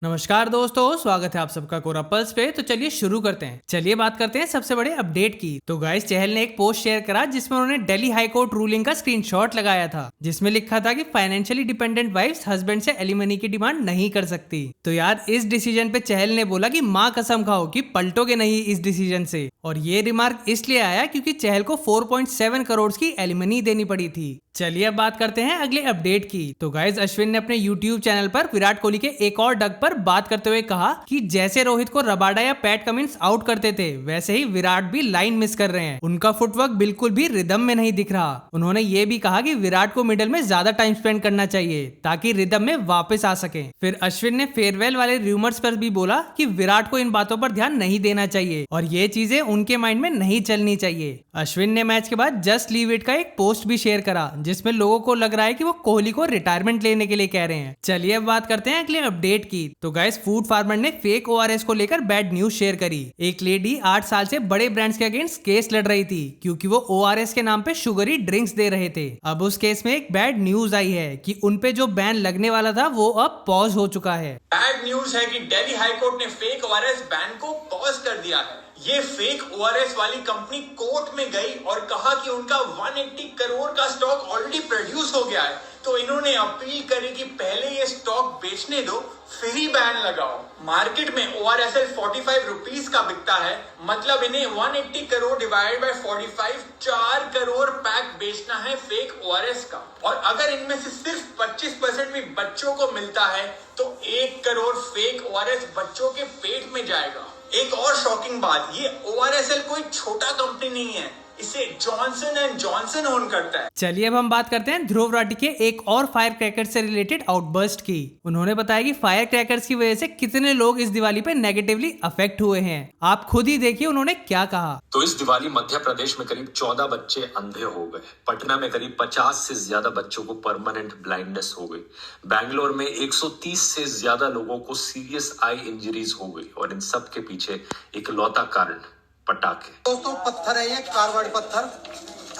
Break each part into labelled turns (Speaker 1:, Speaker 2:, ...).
Speaker 1: नमस्कार दोस्तों, स्वागत है आप सबका कोरा पल्स पे। तो चलिए शुरू करते हैं। चलिए बात करते हैं सबसे बड़े अपडेट की। तो गाइस, चहल ने एक पोस्ट शेयर करा जिसमें उन्होंने दिल्ली हाई कोर्ट रूलिंग का स्क्रीनशॉट लगाया था, जिसमें लिखा था कि फाइनेंशियली डिपेंडेंट वाइफ्स हस्बैंड से एलिमनी की डिमांड नहीं कर सकती। तो यार, इस डिसीजन पे चहल ने बोला कि माँ कसम खाओ कि पलटोगे नहीं इस डिसीजन से। और ये रिमार्क इसलिए आया क्योंकि चहल को 4.7 करोड़ की एलिमनी देनी पड़ी थी। चलिए अब बात करते हैं अगले अपडेट की। तो गाइस, अश्विन ने अपने YouTube चैनल पर विराट कोहली के एक और डक पर बात करते हुए कहा कि जैसे रोहित को रबाडा या पैट कमिंस आउट करते थे, वैसे ही विराट भी लाइन मिस कर रहे हैं। उनका फुटवर्क बिल्कुल भी रिदम में नहीं दिख रहा। उन्होंने ये भी कहा कि विराट को मिडल में ज्यादा टाइम स्पेंड करना चाहिए ताकि रिदम में वापस आ सके। फिर अश्विन ने फेयरवेल वाले रूमर्स पर भी बोला कि विराट को इन बातों पर ध्यान नहीं देना चाहिए और ये चीजें उनके माइंड में नहीं चलनी चाहिए। अश्विन ने मैच के बाद जस्ट लीव इट का एक पोस्ट भी शेयर करा जिसमें लोगों को लग रहा है कि वो कोहली को रिटायरमेंट लेने के लिए कह रहे हैं। चलिए अब बात करते हैं अगले अपडेट की। तो गाइस, फूड फार्मर ने फेक ORS को लेकर बैड न्यूज शेयर करी। एक लेडी 8 साल से बड़े ब्रांड्स के अगेंस्ट केस लड़ रही थी क्योंकि वो ORS के नाम पे शुगरी ड्रिंक्स दे रहे थे। अब उस केस में एक बैड न्यूज आई है कि उनपे जो बैन लगने वाला था वो अब पॉज हो चुका है।
Speaker 2: बैड न्यूज है कि दिल्ली हाई कोर्ट ने फेक ORS बैन को पॉज कर दिया है। ये फेक ORS वाली कंपनी कोर्ट में गई और कहा कि उनका 180 करोड़ का स्टॉक ऑलरेडी प्रोड्यूस हो गया है, तो इन्होंने अपील करी कि पहले ये स्टॉक बेचने दो, फिर ही बैन लगाओ। मार्केट में ORSL 45 रुपीस का बिकता है, मतलब इन्हें 180 crore divide by 45 4 crore pack बेचना है फेक ORS का। और अगर इनमें से सिर्फ 25% भी बच्चों को मिलता है तो 1 करोड़ फेक ORS बच्चों के पेट में जाएगा। एक और शॉकिंग बात, ये ORSL कोई छोटा कंपनी नहीं है, इसे जॉनसन एंड जॉनसन ओन करता है।
Speaker 1: चलिए अब हम बात करते हैं ध्रुव राठी के एक और फायर क्रैकर से रिलेटेड आउटबर्स्ट की। उन्होंने बताया कि फायर क्रैकर्स की वजह से कितने लोग इस दिवाली पे नेगेटिवली अफेक्ट हुए हैं। आप खुद ही देखिए उन्होंने क्या कहा।
Speaker 3: तो इस दिवाली मध्य प्रदेश में करीब 14 बच्चे अंधे हो गए। पटना में करीब 50 से ज्यादा बच्चों को परमानेंट ब्लाइंडनेस हो गई। बैंगलोर में 130 से ज्यादा लोगों को सीरियस आई इंजरीज हो गई और इन सब के पीछे एक लौता कारण पटाखे।
Speaker 4: दोस्तों, पत्थर है ये, कार्बाइड पत्थर,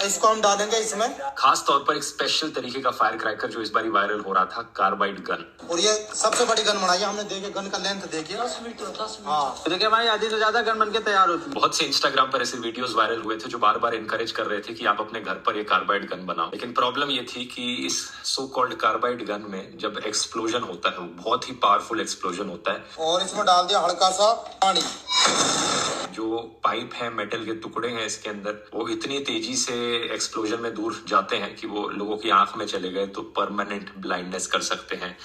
Speaker 4: इसको हम डालेंगे इसमें।
Speaker 3: खास तौर पर एक स्पेशल तरीके का फायर क्रैकर जो इस बार वायरल हो रहा था, कार्बाइड गन।
Speaker 4: और ये सबसे बड़ी गन बनाई है हमने। देखिए गन का लेंथ देखिए, 10 मीटर। हाँ, देखिए हमारी आधी से ज्यादा गन बनके तैयार होती है।
Speaker 3: बहुत से इंस्टाग्राम पर ऐसे वीडियोस वायरल हुए थे जो बार बार इनकरेज कर रहे थे कि आप अपने घर पर ये कार्बाइड गन बनाओ। लेकिन प्रॉब्लम ये थी कि इस सो कॉल्ड कार्बाइड गन में जब एक्सप्लोजन होता है, बहुत ही पावरफुल एक्सप्लोजन होता है।
Speaker 4: और इसमें डाल दिया हल्का सा पानी।
Speaker 3: जो पाइप है, मेटल के टुकड़े हैं इसके अंदर, वो इतनी तेजी से एक्सप्लोजन में दूर जाते हैं कि वो लोगों की आंख में चले गए तो परमानेंट ब्लाइंडनेस कर सकते हैं,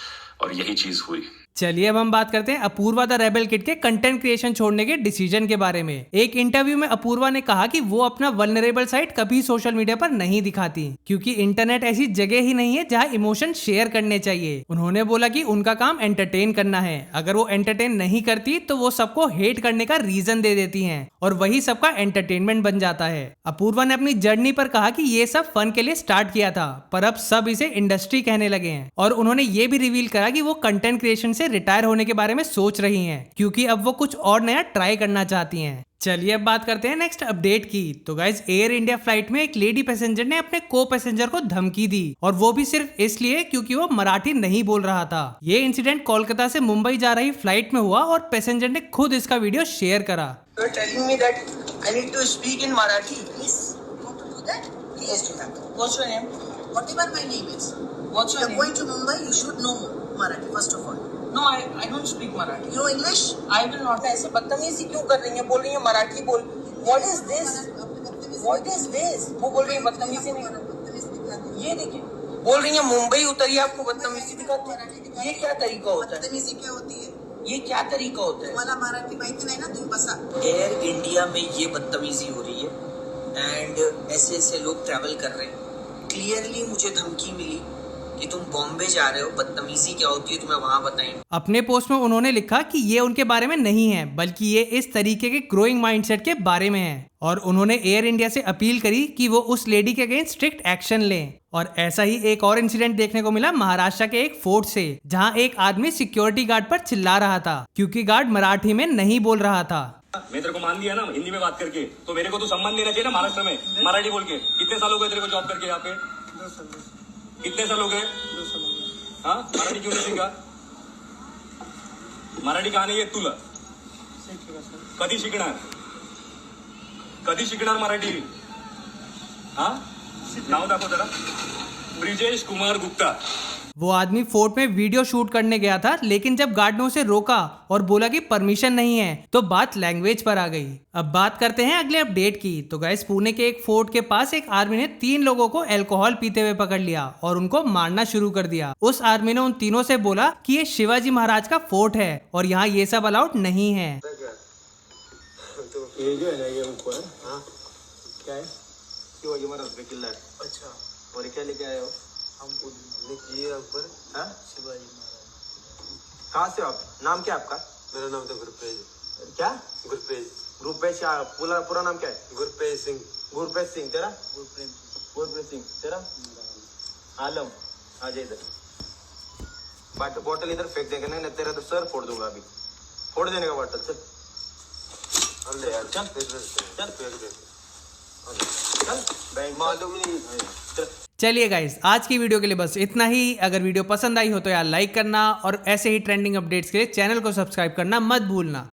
Speaker 3: और यही चीज हुई।
Speaker 1: चलिए अब हम बात करते हैं अपूर्वा द रेबल किड के कंटेंट क्रिएशन छोड़ने के डिसीजन के बारे में। एक इंटरव्यू में अपूर्वा ने कहा कि वो अपना वल्नरेबल साइड कभी सोशल मीडिया पर नहीं दिखाती क्योंकि इंटरनेट ऐसी जगह ही नहीं है जहां इमोशन शेयर करने चाहिए। उन्होंने बोला कि उनका काम एंटरटेन करना है, अगर वो एंटरटेन नहीं करती तो वो सबको हेट करने का रीजन दे देती हैं और वही सबका एंटरटेनमेंट बन जाता है। अपूर्वा ने अपनी जर्नी पर कहा कि ये सब फन के लिए स्टार्ट किया था पर अब सब इसे इंडस्ट्री कहने लगे हैं, और उन्होंने ये भी रिवील करा कि वो कंटेंट क्रिएशन से रिटायर होने के बारे में सोच रही हैं क्योंकि अब वो कुछ और नया ट्राई करना चाहती हैं। चलिए अब बात करते हैं नेक्स्ट अपडेट की। तो गाइस, एयर इंडिया फ्लाइट में एक लेडी पैसेंजर ने अपने को पैसेंजर को धमकी दी और वो भी सिर्फ इसलिए क्योंकि वो मराठी नहीं बोल रहा था। ये इंसिडेंट कोलकाता से मुंबई जा रही फ्लाइट में हुआ और पैसेंजर ने खुद इसका वीडियो शेयर करा।
Speaker 5: Marathi first of all. No, I don't speak Marathi. You know English? I will not. ऐसे बदतमीजी क्यों कर रही हैं? बोल रही हैं मराठी बोल. What is this? What is this? वो बोल रही हैं बदतमीजी नहीं. ये देखिए, बोल रही हैं मुंबई उतरी आपको बदतमीजी दिखाती है. ये क्या तरीका होता है? बदतमीजी क्या होती है? ये क्या तरीका होता है? तुम्हाला मराठी माहिती नहीं ना, तुम बसा. एयर इंडिया में ये बदतमीजी हो रही है एंड ऐसे लोग ट्रैवल कर रहे हैं. क्लियरली मुझे धमकी मिली कि तुम बॉम्बे जा रहे हो, बदतमीजी क्या होती है तुम्हें वहां बताएं।
Speaker 1: अपने पोस्ट में उन्होंने लिखा कि ये उनके बारे में नहीं है बल्कि ये इस तरीके के ग्रोइंग माइंडसेट के बारे में है, और उन्होंने एयर इंडिया से अपील करी कि वो उस लेडी के अगेंस्ट स्ट्रिक्ट एक्शन लें। और ऐसा ही एक और इंसिडेंट देखने को मिला महाराष्ट्र के एक फोर्ट से, जहां एक आदमी सिक्योरिटी गार्ड पर चिल्ला रहा था क्योंकि गार्ड मराठी में नहीं बोल रहा था।
Speaker 6: मैं तेरे को मान लिया ना हिंदी में बात करके, तो मेरे को तो सम्मान देना चाहिए ना महाराष्ट्र में मराठी बोल के। कितने साल हो गए तेरे को जॉब करके यहाँ पे? कितने साल हो गए? हाँ, मराठी क्यों नहीं सीखा? मराठी का नाही येत तुला कधी शिकणार मराठी हा नाव दाखव जरा ब्रिजेश कुमार गुप्ता
Speaker 1: वो आदमी फोर्ट में वीडियो शूट करने गया था, लेकिन जब गार्ड ने उसे रोका और बोला कि परमिशन नहीं है तो बात लैंग्वेज पर आ गई। अब बात करते हैं अगले अपडेट की। तो गाइस पुणे के एक फोर्ट के पास एक आर्मी ने 3 लोगों को अल्कोहल पीते हुए पकड़ लिया और उनको मारना शुरू कर दिया। उस आर्मी ने उन तीनों से बोला कि ये शिवाजी महाराज का फोर्ट है और यहाँ ये सब अलाउड नहीं है।
Speaker 4: ये जो है ना ये ऊपर हाँ क्या है शिवाजी महाराज का किला है। अच्छा और क्या लेके आए हो? हमको ये ऊपर हाँ शिवाजी महाराज। कहाँ से आप? नाम क्या आपका? मेरा नाम तो गुरपेज। क्या? गुरपेज पूरा नाम क्या है? गुरपेज सिंह। तेरा? गुरप्रीत सिंह। तेरा? आलम। आ जाए इधर। बॉटल इधर फेंक देंगे नहीं तेरा तो सर फोड़ दूंगा अभी। फोड़ देने का बॉटल चल मालूम नहीं।
Speaker 1: चलिए गाइस आज की वीडियो के लिए बस इतना ही। अगर वीडियो पसंद आई हो तो यार लाइक करना और ऐसे ही ट्रेंडिंग अपडेट्स के लिए चैनल को सब्सक्राइब करना मत भूलना।